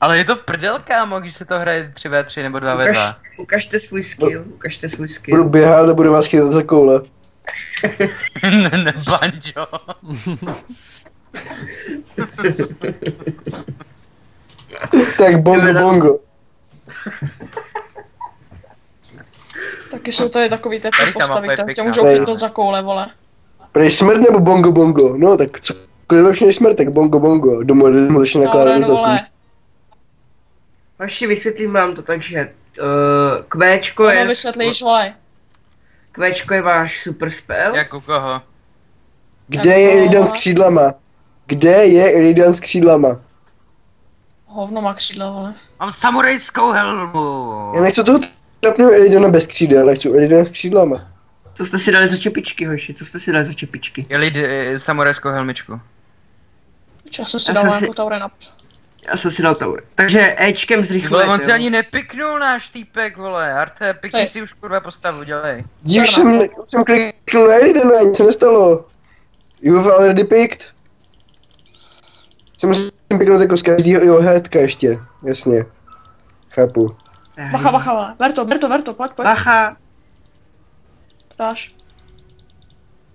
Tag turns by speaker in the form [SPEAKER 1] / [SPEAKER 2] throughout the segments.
[SPEAKER 1] Ale je to prdel, kámo, když se to hraje 3v3 nebo 2v2.
[SPEAKER 2] Ukažte svůj skill, ukažte svůj
[SPEAKER 3] Budu
[SPEAKER 2] skill.
[SPEAKER 3] běhat a budu vás chytat za koule.
[SPEAKER 1] Ne, banjo.
[SPEAKER 3] Tak bongo.
[SPEAKER 4] Taky jsou tady takový typy
[SPEAKER 1] Tady ta mapa je
[SPEAKER 4] postavy, tě
[SPEAKER 1] pěkná.
[SPEAKER 4] můžou chytnout za koule, vole.
[SPEAKER 3] Prej smrt nebo bongo? No tak co? Lepší než smrt, tak bongo. Domů začne nakládat
[SPEAKER 4] No, vole.
[SPEAKER 2] Vaši vysvětlím vám to tak, že Kvéčko
[SPEAKER 4] Ono
[SPEAKER 2] je...
[SPEAKER 4] vysvětlíš, vole.
[SPEAKER 2] Kvéčko je váš super spell.
[SPEAKER 1] Jak u koho?
[SPEAKER 3] Kde je Iridian s křídlama? Kde je Iridian s křídlama?
[SPEAKER 4] Hovno má křídla, vole.
[SPEAKER 1] Mám samurajskou helmu.
[SPEAKER 3] Já nechci toho trapného Iridiana bez křídel, já chci Iridiana s křídlama.
[SPEAKER 2] Co jste si dali za čepičky, hoši? Co jste si dali za čepičky?
[SPEAKER 1] Je lidi samurajskou helmičku.
[SPEAKER 4] Já jsem si
[SPEAKER 2] Já
[SPEAKER 4] dal
[SPEAKER 2] jsem
[SPEAKER 4] nějakou
[SPEAKER 2] si-
[SPEAKER 4] Taurenap.
[SPEAKER 2] Já jsem si dal tour. Takže Ečkem
[SPEAKER 1] Ty vole,
[SPEAKER 2] zrychlujete,
[SPEAKER 1] on si
[SPEAKER 2] jo?
[SPEAKER 1] ani nepiknul náš týpek, vole. Arte, pikni
[SPEAKER 4] Hej.
[SPEAKER 1] si už kurva postavu, dělej.
[SPEAKER 3] Už jsem kliknul na Iridana, nic se nestalo. You've already picked. Jsem piknout jako z každého jeho headka ještě, jasně. Chápu.
[SPEAKER 4] Bacha, bacha, vole. Berto, pojď.
[SPEAKER 2] Bacha.
[SPEAKER 4] Dáš.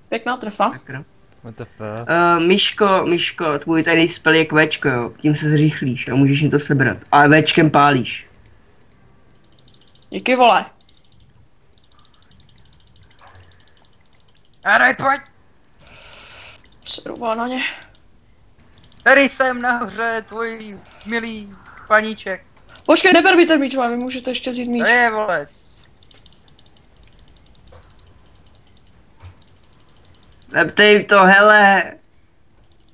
[SPEAKER 4] Pěkná trefa.
[SPEAKER 5] WTF.
[SPEAKER 2] Miško, tvůj tady spell je Kvéčko, jo. Tím se zrychlíš a můžeš jim to sebrat. Ale Véčkem pálíš.
[SPEAKER 4] Díky, vole.
[SPEAKER 1] Araj, pojď.
[SPEAKER 4] Seru, vole, na ně.
[SPEAKER 1] Tady jsem nahoře, tvůj milý paníček.
[SPEAKER 4] Počkej, neber mi ten míč, vole, vy můžete ještě vzít míč.
[SPEAKER 1] To je, vole.
[SPEAKER 2] Lepte jim to, hele.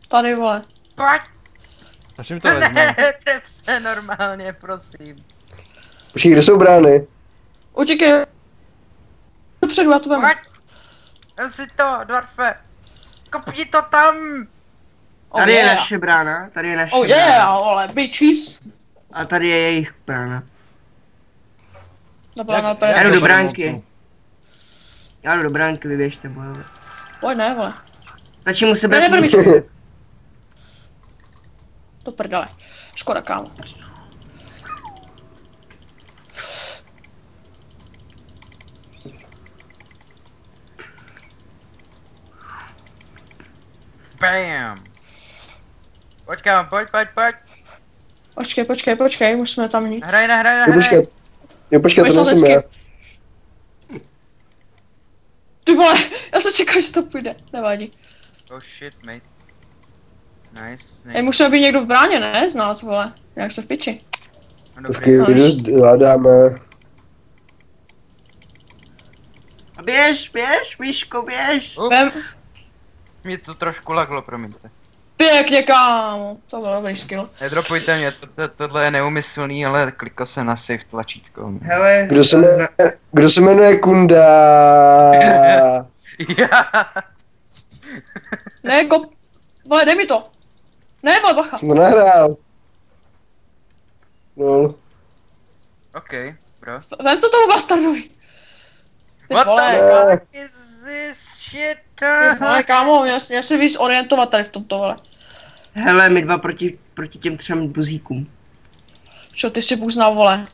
[SPEAKER 4] Tady, vole.
[SPEAKER 1] Pojď.
[SPEAKER 5] Až jim to vezmu.
[SPEAKER 1] Ne, tref se normálně, prosím.
[SPEAKER 3] Počkej, kde jsou brány?
[SPEAKER 4] Utíkej. Dopředu, já to vemu.
[SPEAKER 1] Pojď. Vem si to, dwarfe. Kopni to tam.
[SPEAKER 4] Oh
[SPEAKER 2] Tady je
[SPEAKER 4] yeah.
[SPEAKER 2] naše brána, tady je naše
[SPEAKER 4] Oh
[SPEAKER 2] brána.
[SPEAKER 4] yeah, vole, bitches.
[SPEAKER 2] A tady je jejich brána.
[SPEAKER 4] Nebyla na
[SPEAKER 2] Já
[SPEAKER 4] pět.
[SPEAKER 2] jdu do
[SPEAKER 5] to
[SPEAKER 2] bránky. Já jdu do bránky, vyběžte, bojové.
[SPEAKER 4] Pojď, ne, vole.
[SPEAKER 2] Stačí mu se
[SPEAKER 4] Ne, neber mi
[SPEAKER 2] brát.
[SPEAKER 4] To prdele. Škoda, kámo.
[SPEAKER 1] Bam. Pojď, kámo, pojď.
[SPEAKER 4] Počkej, musíme tam jít.
[SPEAKER 1] Hraj.
[SPEAKER 3] Jo, počkat,
[SPEAKER 4] Pojď
[SPEAKER 3] to
[SPEAKER 4] se
[SPEAKER 3] nejsem já.
[SPEAKER 4] hezky. Ty vole, já jsem čekal, že to půjde. Nevadí.
[SPEAKER 1] Oh shit, mate. Nice.
[SPEAKER 4] Ej, musíme být někdo v bráně, ne? Z nás, vole. Jak se v piči.
[SPEAKER 1] No,
[SPEAKER 3] Počkej,
[SPEAKER 1] dobrý.
[SPEAKER 3] když zvládáme.
[SPEAKER 2] A běž, Miško, běž.
[SPEAKER 4] Vem,
[SPEAKER 1] Mě to trošku laglo, promiňte.
[SPEAKER 4] pěkně, kámo. To byl dobrý skill.
[SPEAKER 1] Nedropujte mě, tohle je neumyslný, ale klikl jsem na save tlačítko.
[SPEAKER 2] Hele,
[SPEAKER 3] Kdo se jmenuje Kunda?
[SPEAKER 1] Já.
[SPEAKER 4] Ne, kop. Vole, dej mi to. Ne, vole, bacha.
[SPEAKER 3] Jsem to nahrál. No.
[SPEAKER 1] OK, bro.
[SPEAKER 4] Vem to tomu bastardovi. Ty
[SPEAKER 1] What
[SPEAKER 4] vole,
[SPEAKER 1] the
[SPEAKER 4] kámo.
[SPEAKER 1] fuck is this shit?
[SPEAKER 4] Ty vole, kámo, mě se víc orientovat tady v tomto, vole.
[SPEAKER 2] hele, my dva proti těm 3 buzíkům.
[SPEAKER 4] Čo, ty si bůh vole.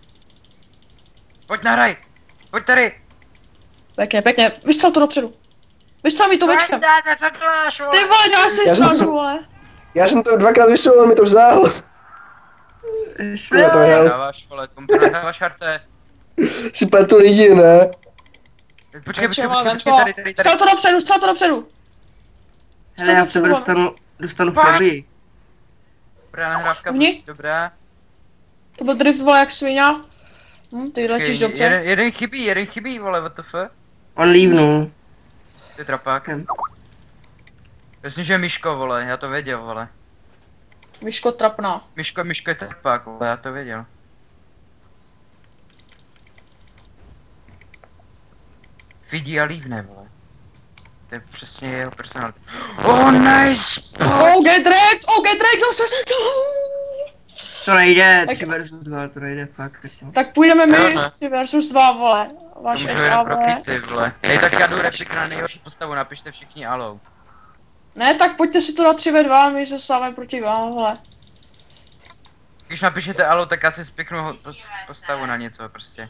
[SPEAKER 1] Pojď nahraj. Pojď tady.
[SPEAKER 4] Pěkně, vystřel to dopředu. Vystřel mi to večkem. Ty vole, děláš si
[SPEAKER 3] Já jsem
[SPEAKER 4] srandu,
[SPEAKER 3] to-
[SPEAKER 4] vole.
[SPEAKER 3] Já jsem to dvakrát vysvětlil, mi to vzal. Já to hrál.
[SPEAKER 1] Nahráváš, vole, tomu nahráváš, Arte.
[SPEAKER 3] Si pletu lidi, ne?
[SPEAKER 1] Počkej,
[SPEAKER 4] Vem
[SPEAKER 1] tady.
[SPEAKER 4] Střel to dopředu.
[SPEAKER 2] Hele, já v tebe dostanu v probi.
[SPEAKER 1] Dobrá nahrávka,
[SPEAKER 4] Vni?
[SPEAKER 1] dobrá.
[SPEAKER 4] To byl drift, vole, jak svině. Ty letíš dobře.
[SPEAKER 1] Jeden chybí, vole, what the fuck?
[SPEAKER 2] On lívnul.
[SPEAKER 1] Ty trapák. Myslím, že Miško, vole, já to věděl, vole.
[SPEAKER 4] Myško trapná.
[SPEAKER 1] Miško je trapák, vole, já to věděl. Vidí a lívne, vole. To je přesně jeho personality. Oh, nice!
[SPEAKER 4] OK, Drake, zase se to.
[SPEAKER 2] To nejde,
[SPEAKER 4] Tak-
[SPEAKER 2] 3 versus 2, to nejde fakt. Jako.
[SPEAKER 4] Tak půjdeme
[SPEAKER 1] Jo,
[SPEAKER 4] my,
[SPEAKER 1] ne.
[SPEAKER 4] 3 versus 2, vole.
[SPEAKER 1] To
[SPEAKER 4] Váš
[SPEAKER 1] můžu jenom pro
[SPEAKER 4] SAV.
[SPEAKER 1] kici, vole. Hej, tak já jdu replik na nejhorší postavu, napište všichni alou.
[SPEAKER 4] Ne, tak pojďte si to na 3v2, my se SAV proti vám, vole.
[SPEAKER 1] Když napíšete alo, tak asi spiknu postavu na něco prostě.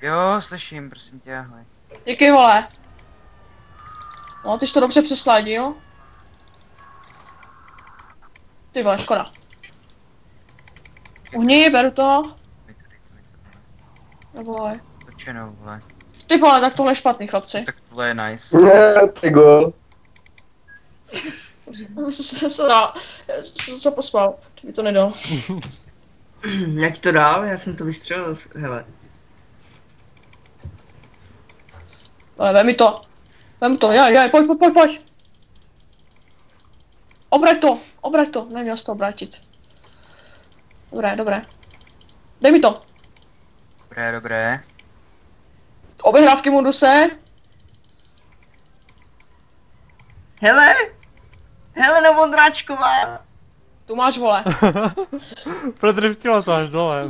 [SPEAKER 1] Jo, slyším, prosím tě, ahoj.
[SPEAKER 4] Díky, vole. No, ty jsi to dobře přesladil. Ty vole, škoda. Uhni, beru to. Neboj.
[SPEAKER 1] Točenou, vole.
[SPEAKER 4] Ty vole, tak tohle je špatný, chlapci.
[SPEAKER 1] Tak tohle je nice.
[SPEAKER 3] Ne, ty gol.
[SPEAKER 4] Jsem se pospal, ty mi to nedal.
[SPEAKER 2] Já ti to dal, já jsem to vystřelil, hele.
[SPEAKER 4] Ale vem mi to. Vem to, jaj, pojď. Obrať to, neměl jsi to obrátit. Dobré. Dej mi to.
[SPEAKER 1] Dobré.
[SPEAKER 4] Obehrávky moduse.
[SPEAKER 2] Helena Vondráčková.
[SPEAKER 4] Tu máš, vole.
[SPEAKER 5] Prodriftilo to až dole.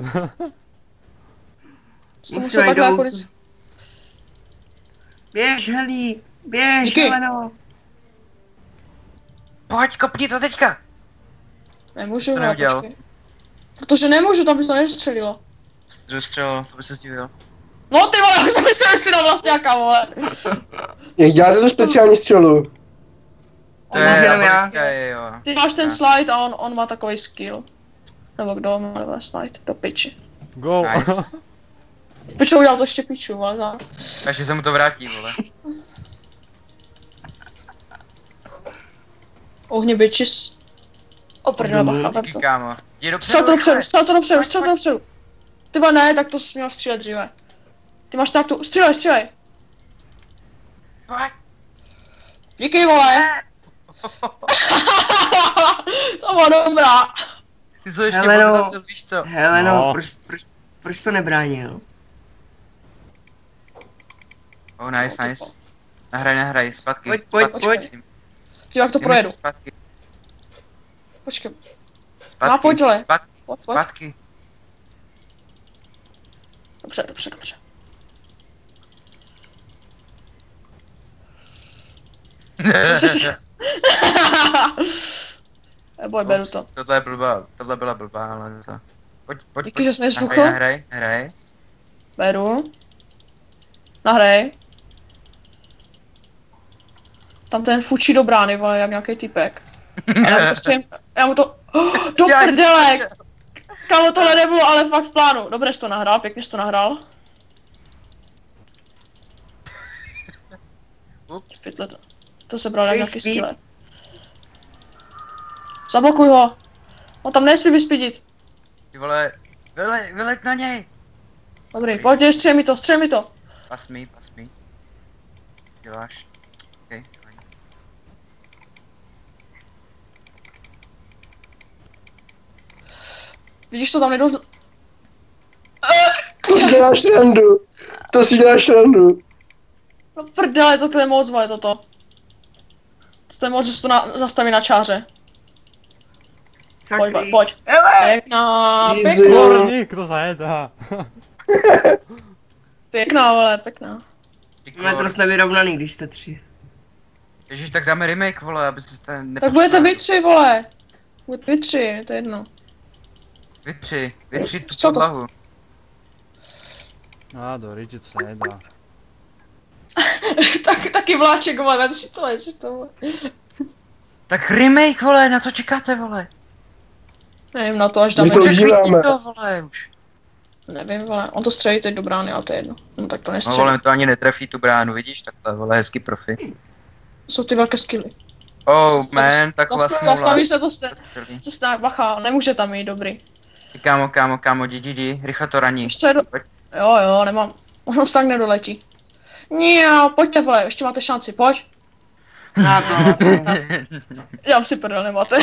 [SPEAKER 4] To musel takhle jako říct.
[SPEAKER 2] Běž, Helí, běž,
[SPEAKER 4] Díky.
[SPEAKER 2] Heleno.
[SPEAKER 1] Pojď, kopni to teďka!
[SPEAKER 4] Nemůžu,
[SPEAKER 1] To
[SPEAKER 4] vole,
[SPEAKER 1] neudělal.
[SPEAKER 4] počkej. Protože nemůžu, tam by to nevystřelilo.
[SPEAKER 1] Dostřelil, to by se zdivil.
[SPEAKER 4] No ty vole, už jsem myslel, že si dal vlastně jaká, vole.
[SPEAKER 3] Jak děláte tu speciální střelu?
[SPEAKER 1] To
[SPEAKER 4] On má,
[SPEAKER 1] je,
[SPEAKER 2] jenom já.
[SPEAKER 1] jo.
[SPEAKER 4] ty máš ten slide a on má takový skill. Nebo kdo má slide, do piči.
[SPEAKER 5] Go.
[SPEAKER 1] Nice.
[SPEAKER 4] Pičo udělal to ještě piču, vole, tak.
[SPEAKER 1] Takže se mu to vrátí, vole.
[SPEAKER 4] Uhni bitches. Oprdele, bacha, ber
[SPEAKER 1] Díky,
[SPEAKER 4] to.
[SPEAKER 1] kámo. Jdi dopředu,
[SPEAKER 4] Střel to
[SPEAKER 1] rychle.
[SPEAKER 4] dopředu. Ty vole, ne, tak to jsi měl střílet dříve. Ty máš tak tu, střílej.
[SPEAKER 1] Pojď.
[SPEAKER 4] Díky, vole. To bylo dobrá.
[SPEAKER 1] Ty jsi ještě
[SPEAKER 2] Heleno.
[SPEAKER 1] podrazil, víš co?
[SPEAKER 2] Heleno,
[SPEAKER 5] No.
[SPEAKER 2] proč to nebránil?
[SPEAKER 1] Oh, nice. Nahraj, zpátky.
[SPEAKER 2] Pojď.
[SPEAKER 1] Prosím.
[SPEAKER 4] Ty jak to
[SPEAKER 1] Jdeme
[SPEAKER 4] projedu.
[SPEAKER 1] Zpátky.
[SPEAKER 4] Počkej. No, pojď, vole. Pojď.
[SPEAKER 1] Zpátky.
[SPEAKER 4] Dobře. Boj, beru to.
[SPEAKER 1] Tohle byla blbá, ale to. Pojď.
[SPEAKER 4] Díky, že jsi nezvuchl.
[SPEAKER 1] Nahraj.
[SPEAKER 4] Beru. Nahraj. Tam ten fučí do brány, vole, jak nějaký typek. A já mu to... Oh, do prdele! Kámo, tohle nebylo, ale fakt v plánu. Dobře jsi to nahrál, pěkně jsi to nahrál. Pytle to. To se bral jak nějaký skýle. Zablokuj ho. On tam nesmí vyspídit.
[SPEAKER 1] Ty vole, vyleď na něj.
[SPEAKER 4] Dobrý, pojď, střel mi to.
[SPEAKER 1] Pas mi. Děláš. Okay, fajn.
[SPEAKER 4] Vidíš to tam nedost...
[SPEAKER 3] To si děláš randu.
[SPEAKER 4] No prdele, to je moc, vole, toto. To je moc, že se to zastaví na čáře. Pojď.
[SPEAKER 2] Hele!
[SPEAKER 3] Easy.
[SPEAKER 5] Korník, to zajedá.
[SPEAKER 4] Pěkná, vole, pěkná.
[SPEAKER 2] Máme to dost nevyrovnaný, když jste 3.
[SPEAKER 1] Ježiš, tak dáme remake, vole, aby se ten
[SPEAKER 4] Tak budete vy 3, vole. Budete vy 3, to je jedno.
[SPEAKER 1] Vy tři tu
[SPEAKER 4] Co to?
[SPEAKER 1] podlahu.
[SPEAKER 5] Do rýči, co se nedá.
[SPEAKER 4] Taky vláček, vole, vem si to, jestli to, vole.
[SPEAKER 1] Tak remake, vole, na co čekáte, vole?
[SPEAKER 4] Nevím, na to až
[SPEAKER 3] My
[SPEAKER 4] dáme.
[SPEAKER 3] to užíváme.
[SPEAKER 1] To, vole, už.
[SPEAKER 4] Nevím, vole, on to střelí teď do brány, ale to je jedno. No tak to
[SPEAKER 1] No,
[SPEAKER 4] nestřelí.
[SPEAKER 1] vole, to ani netrefí tu bránu, vidíš, takhle, vole, hezký profi.
[SPEAKER 4] Jsou ty velké skilly.
[SPEAKER 1] Oh, man, takhle
[SPEAKER 4] Zastaví se to stane, bacha, nemůže tam jít, dobrý.
[SPEAKER 1] Kámo, jdi, rychle to raní.
[SPEAKER 4] Ještě jo, nemám. Ono se tak nedoletí. Pojďte, vole, ještě máte šanci, pojď.
[SPEAKER 2] Na to.
[SPEAKER 4] Já si prdel, nemáte.